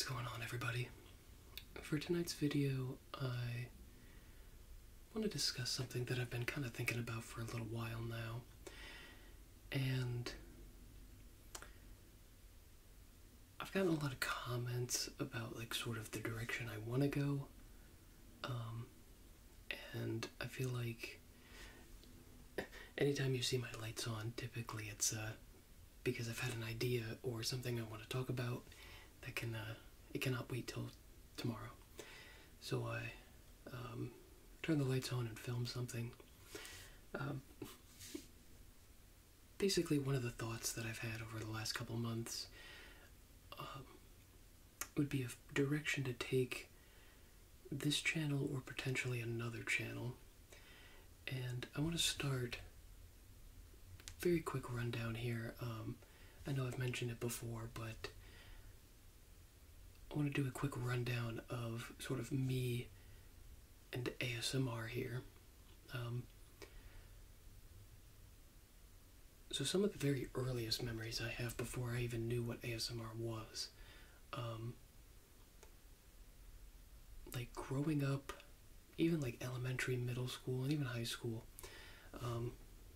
What's going on, everybody? For tonight's video, I want to discuss something that I've been kind of thinking about for a little while now. And I've gotten a lot of comments about, sort of the direction I want to go. And I feel like anytime you see my lights on, typically it's because I've had an idea or something I want to talk about that it cannot wait till tomorrow. So I turn the lights on and film something. Basically, one of the thoughts that I've had over the last couple months would be a direction to take this channel or potentially another channel. And I want to start very quick rundown here. I know I've mentioned it before, but I want to do a quick rundown of sort of me and ASMR here. So some of the very earliest memories I have before I even knew what ASMR was, like growing up, even like elementary, middle school, and even high school,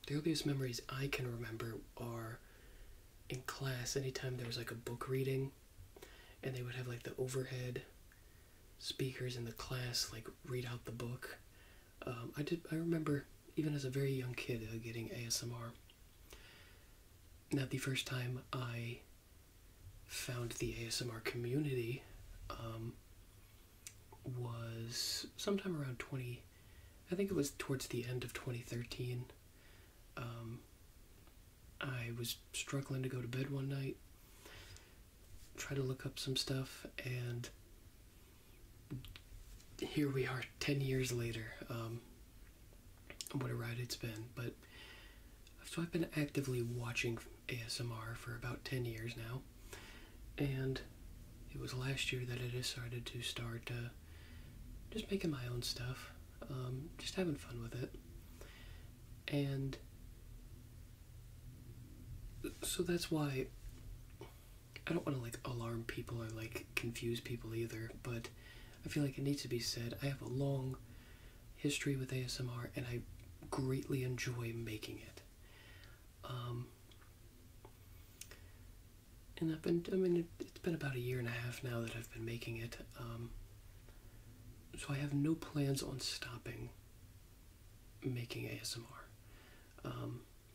the earliest memories I can remember are in class. Anytime there was like a book reading, and they would have like the overhead speakers in the class like read out the book. I remember even as a very young kid getting ASMR. Now, the first time I found the ASMR community was sometime around I think it was towards the end of 2013. I was struggling to go to bed one night, try to look up some stuff, and here we are 10 years later. What a ride it's been. But so I've been actively watching ASMR for about 10 years now, and it was last year that I decided to start just making my own stuff, just having fun with it. And so that's why I don't want to alarm people or confuse people either, but I feel like it needs to be said. I have a long history with ASMR, and I greatly enjoy making it. And it's been about a year and a half now that I've been making it. So I have no plans on stopping making ASMR.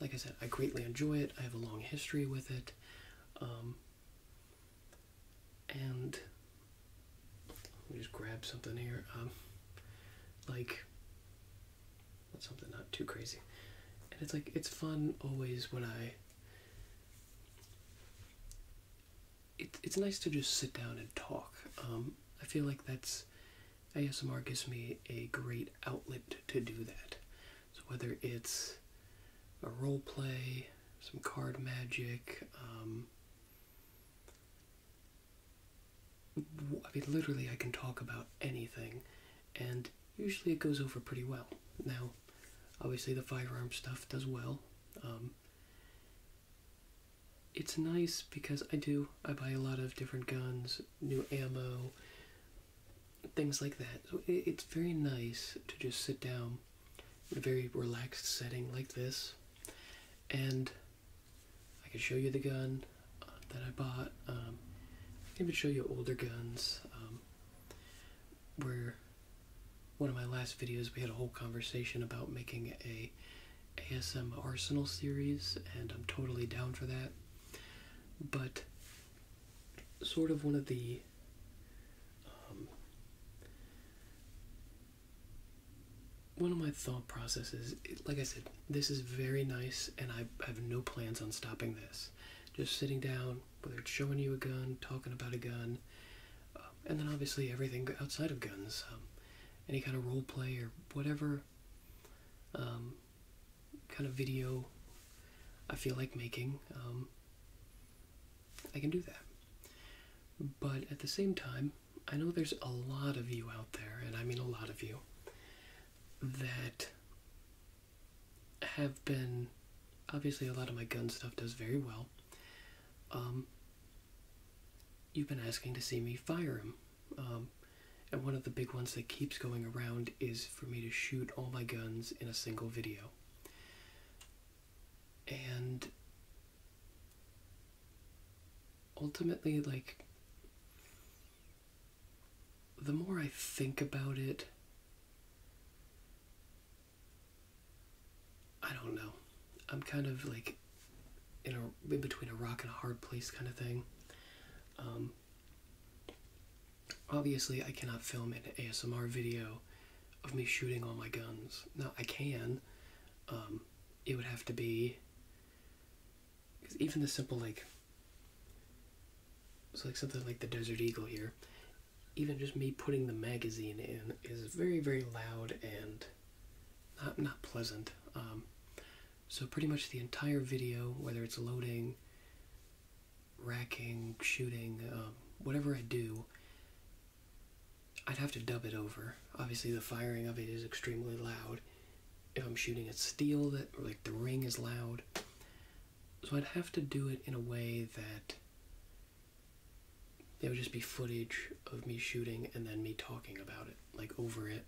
Like I said, I greatly enjoy it. I have a long history with it. And let me just grab something here. What's something not too crazy. And it's fun always when it's nice to just sit down and talk. I feel like ASMR gives me a great outlet to do that. So whether it's a role play, some card magic, literally I can talk about anything, and usually it goes over pretty well. Now, obviously the firearm stuff does well. It's nice because I buy a lot of different guns, new ammo, things like that. So it's very nice to just sit down in a very relaxed setting like this, and I can show you the gun that I bought. I can even show you older guns, where one of my last videos we had a whole conversation about making a ASM Arsenal series, and I'm totally down for that. But sort of one of my thought processes, like I said, this is very nice, and I have no plans on stopping this. Just sitting down, whether it's showing you a gun, talking about a gun, and then obviously everything outside of guns, any kind of role play or whatever kind of video I feel like making, I can do that. But at the same time, I know there's a lot of you out there, and I mean a lot of you, that have been, obviously a lot of my gun stuff does very well, you've been asking to see me fire him. And one of the big ones that keeps going around is for me to shoot all my guns in a single video. And ultimately, like, the more I think about it, I don't know. I'm kind of like in between a rock and a hard place kind of thing. Obviously, I cannot film an ASMR video of me shooting all my guns. Now, I can. It would have to be, because even the simple, like, so like something like the Desert Eagle here, even just me putting the magazine in is very, very loud and not pleasant. So pretty much the entire video, whether it's loading, racking, shooting, whatever I do, I'd have to dub it over. Obviously the firing of it is extremely loud. If I'm shooting at steel, that, or like the ring is loud. So I'd have to do it in a way that there would just be footage of me shooting and then me talking about it, like over it.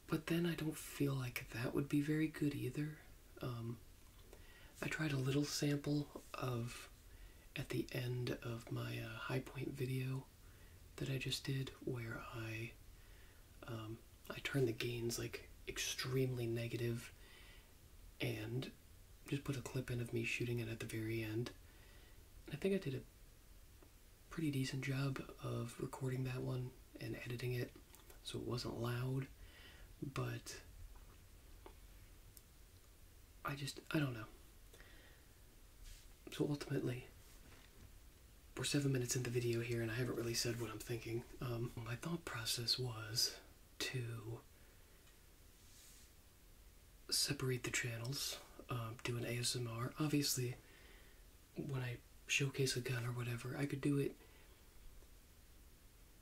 But then I don't feel like that would be very good either. I tried a little sample of, at the end of my high point video that I just did, where I turned the gains like extremely negative and just put a clip in of me shooting it at the very end. I think I did a pretty decent job of recording that one and editing it so it wasn't loud, but I don't know. So ultimately, we're 7 minutes into the video here and I haven't really said what I'm thinking. My thought process was to separate the channels, do an ASMR. Obviously, when I showcase a gun or whatever, I could do it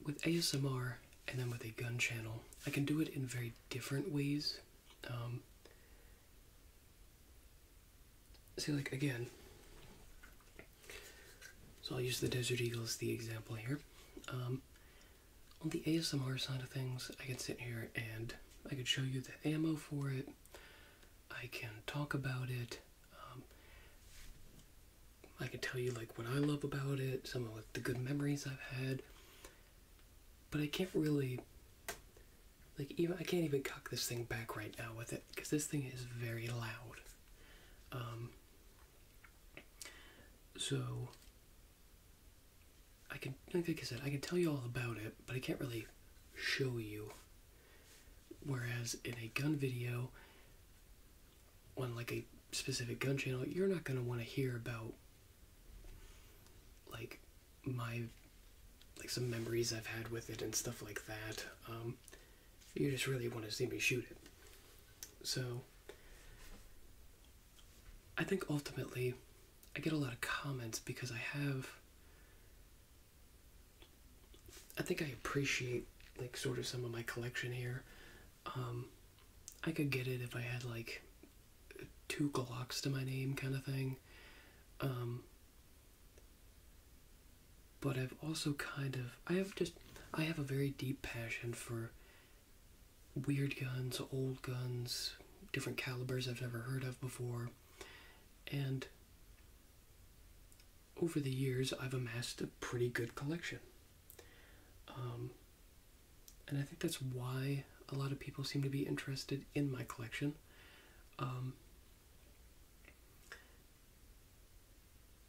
with ASMR and then with a gun channel. I can do it in very different ways. See, like, again, so I'll use the Desert Eagle as the example here. On the ASMR side of things, I can sit here and I could show you the ammo for it. I can talk about it. I can tell you like what I love about it, some of like the good memories I've had. But I can't really, like, I can't even cock this thing back right now with it because this thing is very loud. So I can, like I said, I can tell you all about it, but I can't really show you. Whereas in a gun video, on like a specific gun channel, you're not going to want to hear about like like some memories I've had with it and stuff like that. You just really want to see me shoot it. So I think ultimately I get a lot of comments because I think I appreciate like sort of some of my collection here. I could get it if I had like 2 Glocks to my name kind of thing. But I've also I have a very deep passion for weird guns, old guns, different calibers I've never heard of before. And over the years, I've amassed a pretty good collection. And I think that's why a lot of people seem to be interested in my collection.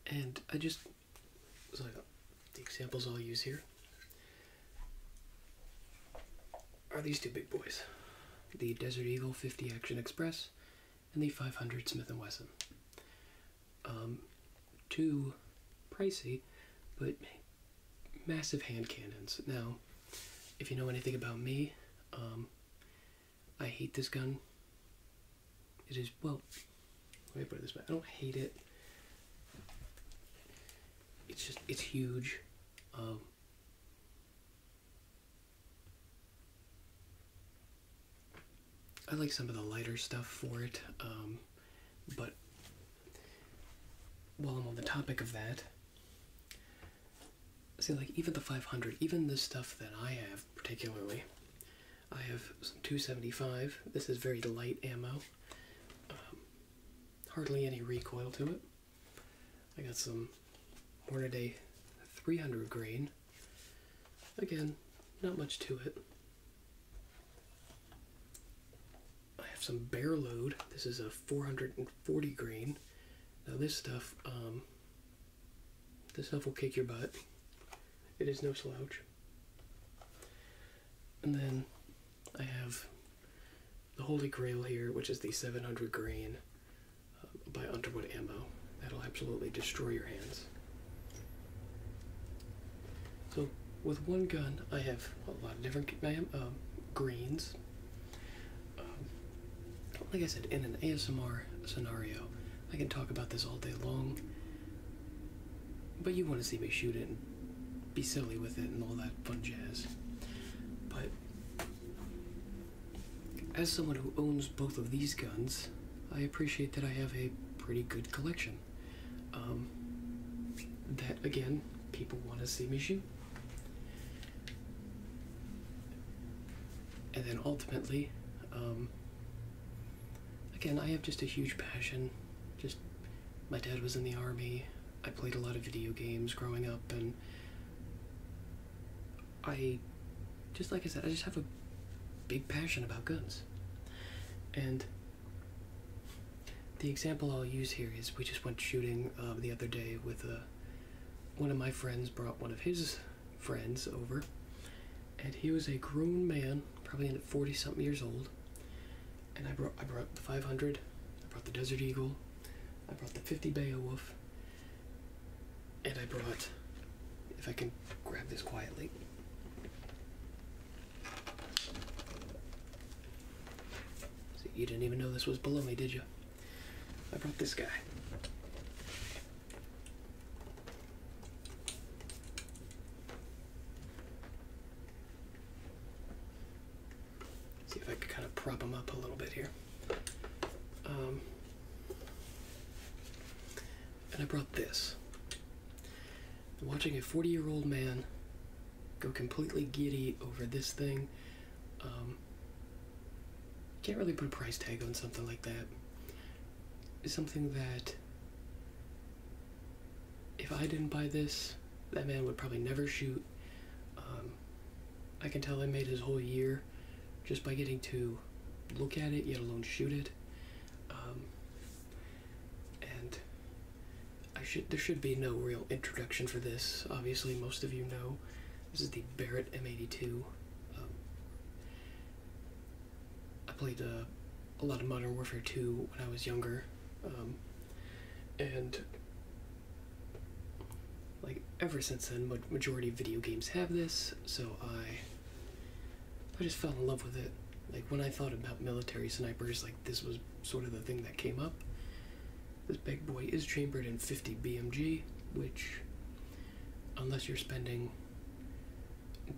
And so the examples I'll use here are these 2 big boys. The Desert Eagle 50 Action Express and the 500 Smith & Wesson. 2 pricey, but massive hand cannons. Now, if you know anything about me, I hate this gun. It is, well, let me put it this way. I don't hate it. It's huge. I like some of the lighter stuff for it, but while I'm on the topic of that, see, like, even the 500, even the stuff that I have particularly, I have some 275. This is very light ammo. Hardly any recoil to it. I got some Hornady 300 grain. Again, not much to it. I have some Bear Load. This is a 440 grain. Now this stuff will kick your butt. It is no slouch. And then I have the Holy Grail here, which is the 700 grain by Underwood Ammo. That'll absolutely destroy your hands. So with one gun, I have a lot of different greens. Like I said, in an ASMR scenario, I can talk about this all day long, but you want to see me shoot it and be silly with it and all that fun jazz. But as someone who owns both of these guns, I appreciate that I have a pretty good collection. That, again, people want to see me shoot. And then ultimately, again, I have just a huge passion. Just, my dad was in the Army. I played a lot of video games growing up, and just like I said, I just have a big passion about guns. And the example I'll use here is we just went shooting the other day with one of my friends brought one of his friends over, and he was a grown man, probably in 40-something years old, and I brought the 500, I brought the Desert Eagle, I brought the 50 Beowulf, and I brought, if I can grab this quietly, see, you didn't even know this was below me, did you? I brought this guy. See if I can kind of prop him up a little bit here. And I brought this. I'm watching a 40-year-old man go completely giddy over this thing. Can't really put a price tag on something like that. It's something that if I didn't buy this, that man would probably never shoot. I can tell I made his whole year just by getting to look at it, yet alone shoot it. And there should be no real introduction for this. Obviously, most of you know this is the Barrett M82. I played a lot of Modern Warfare 2 when I was younger, and like ever since then, majority of video games have this. So I just fell in love with it. Like when I thought about military snipers, like this was sort of the thing that came up. This big boy is chambered in 50 BMG, which, unless you're spending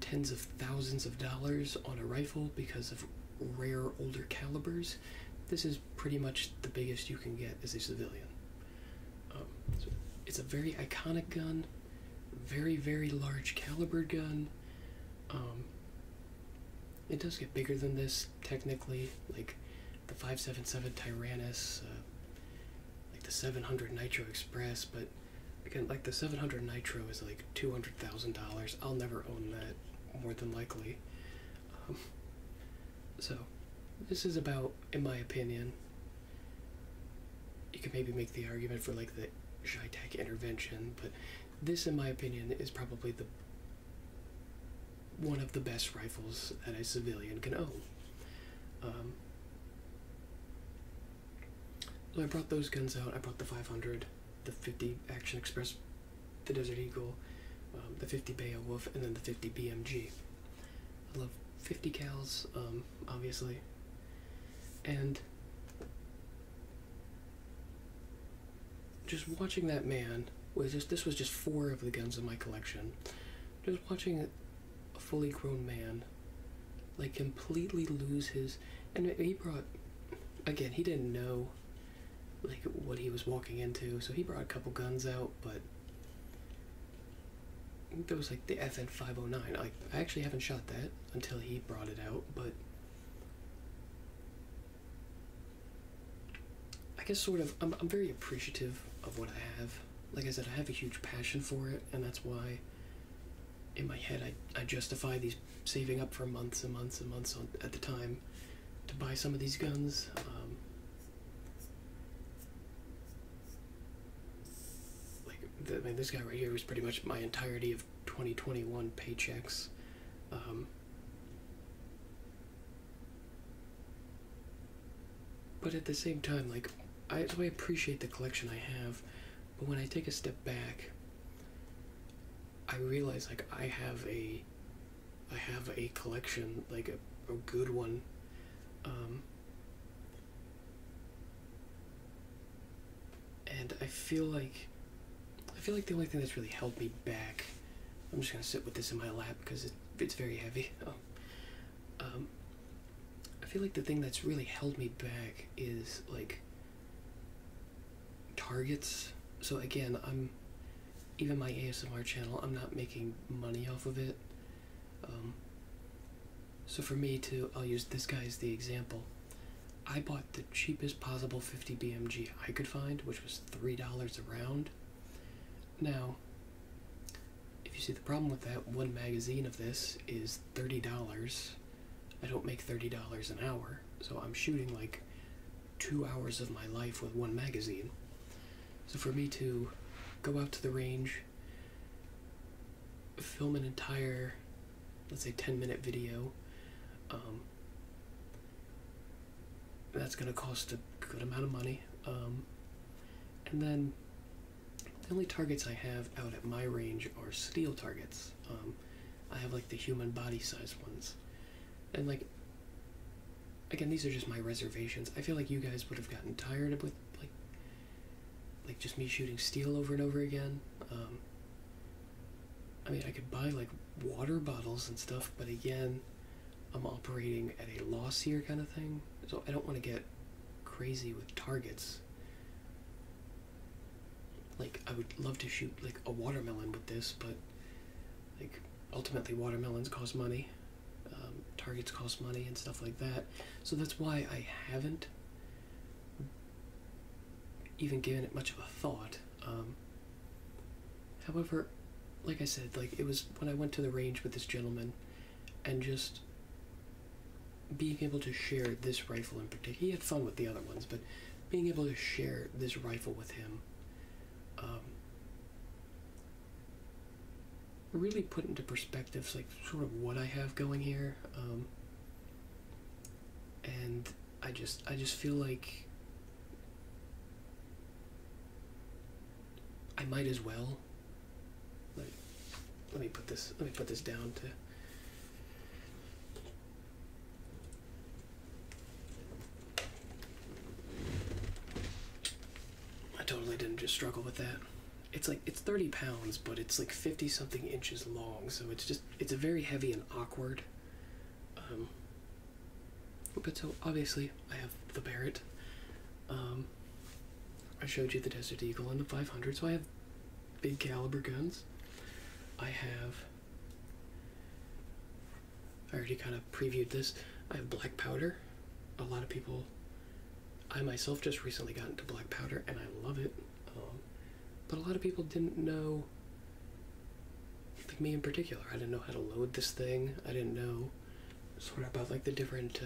tens of thousands of dollars on a rifle because of rare older calibers, this is pretty much the biggest you can get as a civilian. So it's a very iconic gun, very, very large calibered gun. It does get bigger than this, technically, like the 5.77 Tyrannus, like the 700 Nitro Express, but again, like the 700 Nitro is like $200,000. I'll never own that, more than likely. So, this is about, in my opinion, you could maybe make the argument for like the Zytek Intervention, but this, in my opinion, is probably one of the best rifles that a civilian can own. So I brought those guns out. I brought the 500, the 50 Action Express, the Desert Eagle, the 50 Beowulf, and then the 50 BMG. I love 50 cals, obviously. And just watching that man this was just 4 of the guns in my collection. Just watching a fully grown man like completely lose his, and he brought, again, he didn't know like what he was walking into, so he brought a couple guns out, but there was like the FN 509. I actually haven't shot that until he brought it out, but I guess sort of I'm very appreciative of what I have. Like I said, I have a huge passion for it, and that's why in my head I justify these saving up for months and months and months at the time to buy some of these guns. I mean, this guy right here was pretty much my entirety of 2021 paychecks. But at the same time, like, so I appreciate the collection I have, but when I take a step back, I realize, like, I have a collection, like a good one. And I feel like the only thing that's really held me back, I'm just gonna sit with this in my lap because it's very heavy. I feel like the thing that's really held me back is like targets. So again, even my ASMR channel, I'm not making money off of it. So for me I'll use this guy as the example. I bought the cheapest possible 50 BMG I could find, which was $3 a round. Now, if you see, the problem with that one magazine of this is $30. I don't make $30 an hour, so I'm shooting like 2 hours of my life with one magazine. So for me to go out to the range, film an entire, let's say 10-minute video, that's going to cost a good amount of money. And then the only targets I have out at my range are steel targets. I have like the human body size ones. And like, again, these are just my reservations. I feel like you guys would have gotten tired of with like just me shooting steel over and over again. I mean, I could buy like water bottles and stuff, but again, I'm operating at a loss here kind of thing. So I don't want to get crazy with targets. Like, I would love to shoot like a watermelon with this, but like ultimately watermelons cost money. Targets cost money and stuff like that. So that's why I haven't even given it much of a thought. However, like I said, like it was when I went to the range with this gentleman and just being able to share this rifle in particular. He had fun with the other ones, but being able to share this rifle with him really put into perspective like sort of what I have going here. And I just feel like I might as well. Let me put this down to. I totally didn't just struggle with that. It's like, it's 30 pounds, but it's like 50 something inches long, so it's a very heavy and awkward. But so obviously I have the Barrett. I showed you the Desert Eagle and the 500, so I have big caliber guns. I already kind of previewed this. I have black powder. A lot of people, I myself just recently got into black powder and I love it. But a lot of people didn't know, like me in particular, I didn't know how to load this thing. I didn't know sort of about like the different,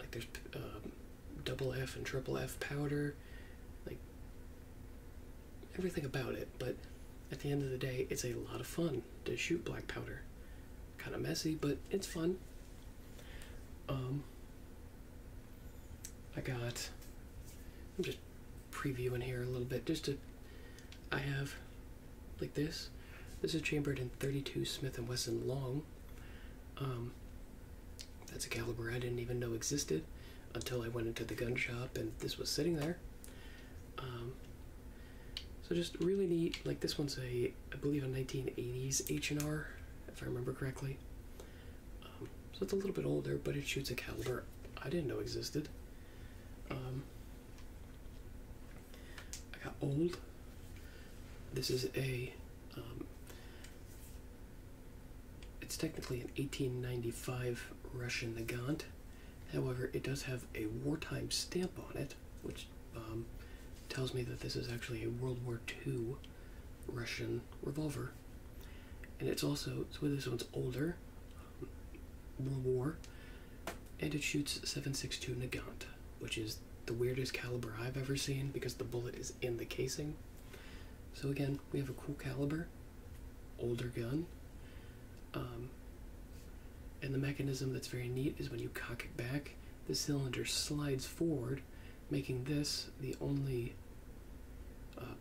like there's double F and triple F powder, like everything about it. But at the end of the day, it's a lot of fun to shoot black powder. Kind of messy, but it's fun. I'm just previewing here a little bit, I have like this is chambered in .32 Smith & Wesson long. That's a caliber I didn't even know existed until I went into the gun shop and this was sitting there. So just really neat. Like this one's I believe a 1980s H&R, if I remember correctly. So it's a little bit older, but it shoots a caliber I didn't know existed. I got old. This is a it's technically an 1895 Russian Nagant. However, it does have a wartime stamp on it, which tells me that this is actually a World War II Russian revolver. And it's also, so this one's older, World War, and it shoots 7.62 Nagant, which is the weirdest caliber I've ever seen because the bullet is in the casing. So again, we have a cool caliber, older gun, and the mechanism that's very neat is when you cock it back, the cylinder slides forward, making this the only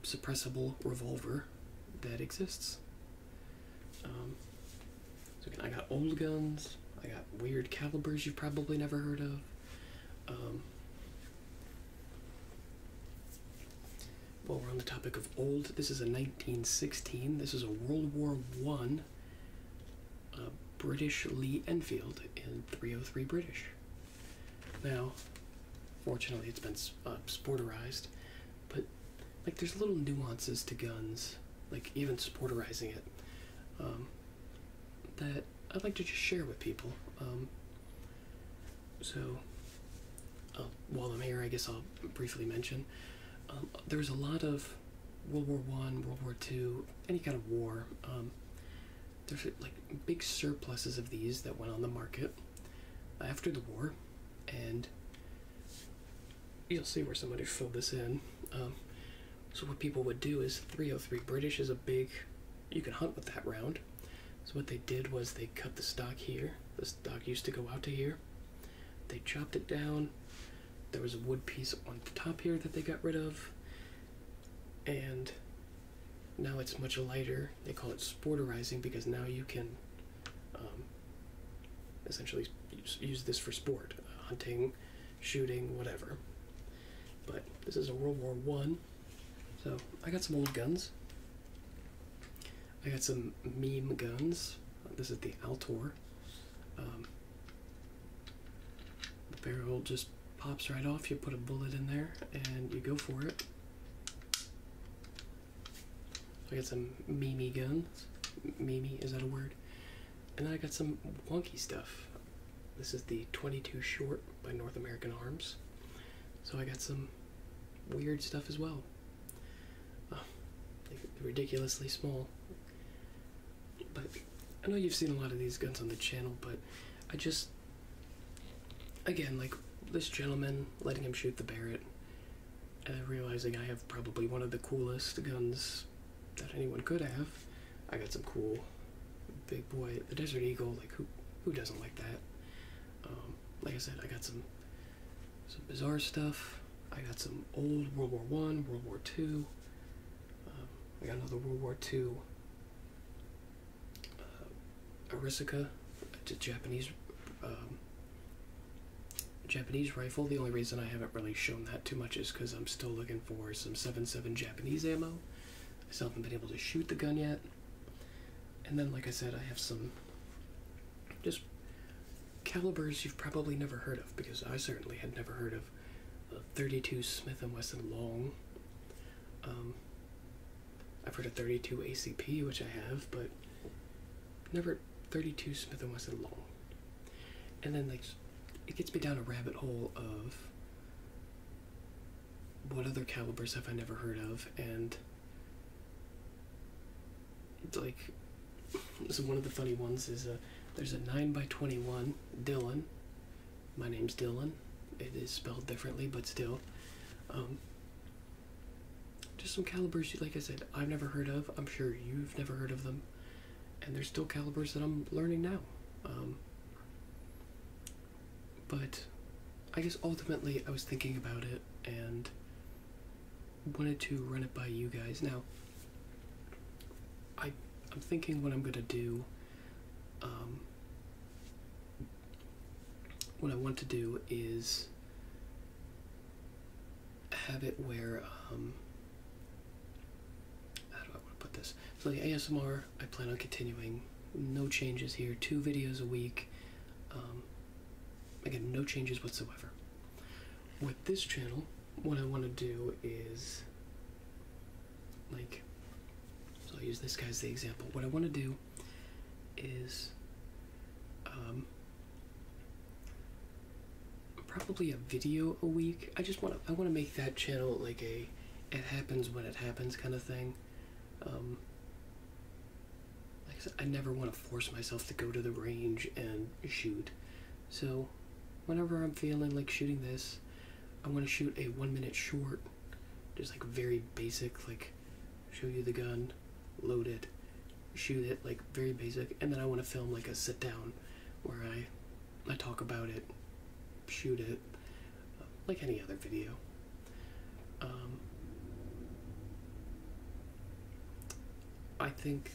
suppressible revolver that exists. So again, I got old guns, I got weird calibers you've probably never heard of. While we're on the topic of old, this is a 1916. This is a World War I British Lee Enfield in .303 British. Now, fortunately, it's been sporterized, but like there's little nuances to guns, like even sporterizing it, that I'd like to just share with people. While I'm here, I guess I'll briefly mention. There's a lot of World War I, World War II, any kind of war. There's like big surpluses of these that went on the market after the war, and you'll see where somebody filled this in. So what people would do is .303 British is a big, you can hunt with that round. So what they did was they cut the stock here. The stock used to go out to here. They chopped it down. There was a wood piece on the top here that they got rid of, and now it's much lighter. They call it sporterizing because now you can essentially use this for sport, hunting, shooting, whatever. But this is a World War I, so I got some old guns. I got some meme guns. This is the Altor. The barrel just pops right off. You put a bullet in there and you go for it. I got some meme guns. Meme, is that a word? And then I got some wonky stuff. This is the 22 Short by North American Arms. So I got some weird stuff as well. Ridiculously small. But I know you've seen a lot of these guns on the channel, but I just, again, like this gentleman, letting him shoot the Barrett, realizing I have probably one of the coolest guns that anyone could have. I got some cool big boy, the Desert Eagle, like who doesn't like that? Like I said, I got some bizarre stuff. I got some old World War I, World War II. I got another World War II Arisaka, it's a Japanese rifle. The only reason I haven't really shown that too much is because I'm still looking for some 7.7 Japanese ammo. I still haven't been able to shoot the gun yet. And then, like I said, I have some just calibers you've probably never heard of, because I certainly had never heard of a 32 Smith & Wesson long. I've heard of 32 ACP, which I have, but never 32 Smith & Wesson long. And then, like, it gets me down a rabbit hole of what other calibers have I never heard of, and it's like, so one of the funny ones is there's a 9x21 Dylan. My name's Dylan. It is spelled differently, but still. Just some calibers, like I said, I've never heard of. I'm sure you've never heard of them. And there's still calibers that I'm learning now. But I guess ultimately I was thinking about it and wanted to run it by you guys. Now, I'm thinking what I'm going to do, what I want to do is have it where, how do I want to put this? So the ASMR, I plan on continuing, no changes here, 2 videos a week, again, no changes whatsoever. With this channel, what I want to do is, like, so I'll use this guy as the example. What I want to do is probably a video a week. I want to make that channel like a it happens when it happens kind of thing. Like I said, I never want to force myself to go to the range and shoot. So whenever I'm feeling like shooting this, I want to shoot a 1 minute short, just like very basic, like show you the gun, load it, shoot it, like very basic, and then I want to film like a sit down where I talk about it, shoot it, like any other video. I think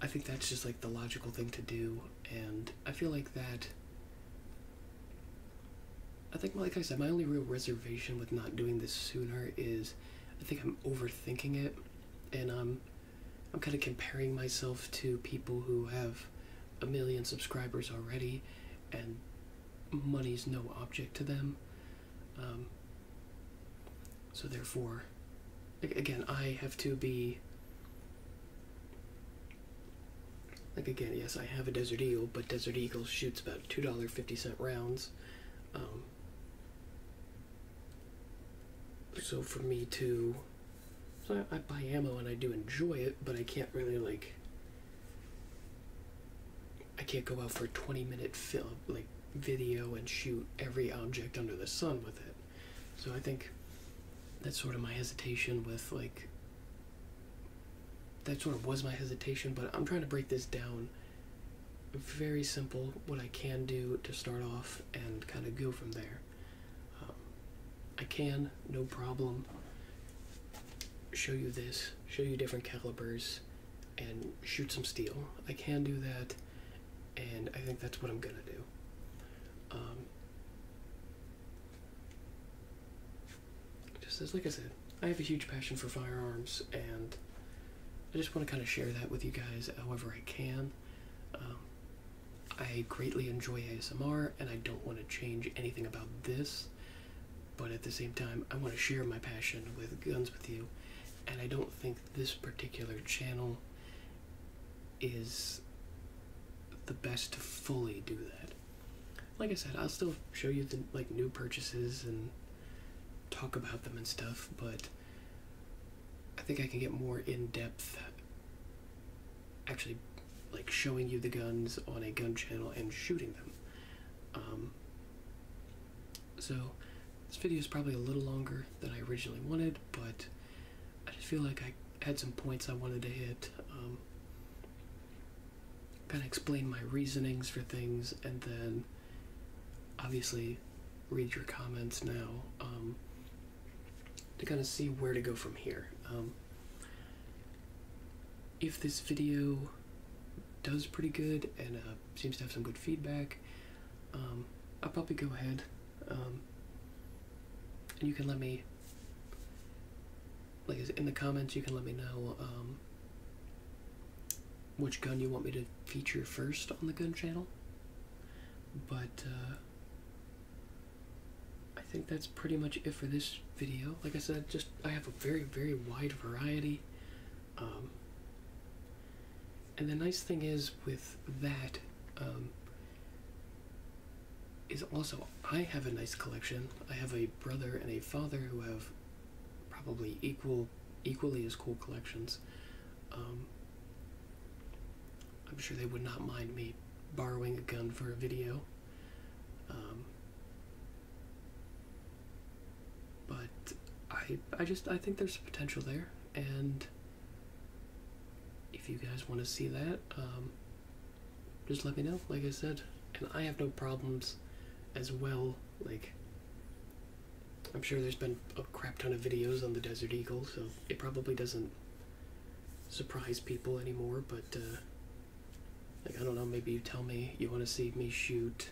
I think that's just like the logical thing to do, and I feel like that. I think, like I said, my only real reservation with not doing this sooner is I think I'm overthinking it, and I'm kind of comparing myself to people who have 1 million subscribers already, and money's no object to them. So therefore, again, I have to be like, again, yes, I have a Desert Eagle, but Desert Eagle shoots about $2.50 rounds. So for me to, so I buy ammo and I do enjoy it, but I can't really like, I can't go out for a 20-minute film, like video, and shoot every object under the sun with it. So I think that's sort of my hesitation with like, that sort of was my hesitation, but I'm trying to break this down very simple, what I can do to start off and kind of go from there. I can, no problem, show you this, show you different calibers, and shoot some steel. I can do that, and I think that's what I'm gonna do. Just as, like I said, I have a huge passion for firearms, and I just want to kind of share that with you guys however I can. I greatly enjoy ASMR, and I don't want to change anything about this, but at the same time, I want to share my passion with guns with you, and I don't think this particular channel is the best to fully do that. Like I said, I'll still show you the like new purchases and talk about them and stuff, but I think I can get more in-depth actually like showing you the guns on a gun channel and shooting them. So this video is probably a little longer than I originally wanted, but I just feel like I had some points I wanted to hit, kind of explain my reasonings for things, and then obviously read your comments now, to kind of see where to go from here. If this video does pretty good and seems to have some good feedback, I'll probably go ahead, and you can let me, like in the comments, you can let me know which gun you want me to feature first on the gun channel. But I think that's pretty much it for this video. Like I said, just I have a very, very wide variety. And the nice thing is with that, is also I have a nice collection. I have a brother and a father who have probably equally as cool collections. I'm sure they would not mind me borrowing a gun for a video. But I think there's potential there, and if you guys want to see that, just let me know, like I said. And I have no problems as well, like, I'm sure there's been a crap ton of videos on the Desert Eagle, so it probably doesn't surprise people anymore, but, like, I don't know, maybe you tell me you want to see me shoot,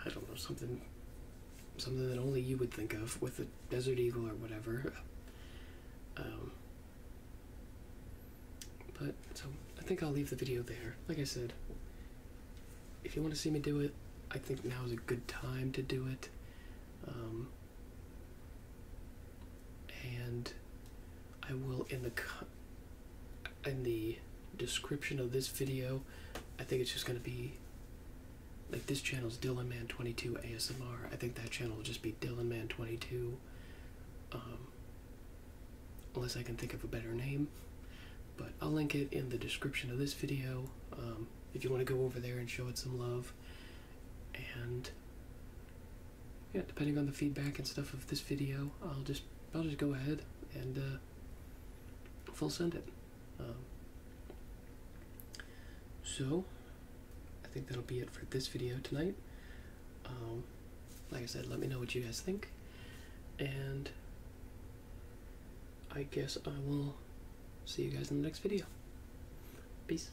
I don't know, something that only you would think of with the Desert Eagle or whatever. But, so, I think I'll leave the video there. Like I said, if you want to see me do it, I think now is a good time to do it. And I will in the description of this video. I think it's just gonna be like, this channel's DylanMan22 ASMR. I think that channel will just be DylanMan22, unless I can think of a better name. But I'll link it in the description of this video, if you want to go over there and show it some love. And yeah, depending on the feedback and stuff of this video, I'll just go ahead and full send it. So I think that'll be it for this video tonight. Like I said, let me know what you guys think, and I guess I will see you guys in the next video. Peace.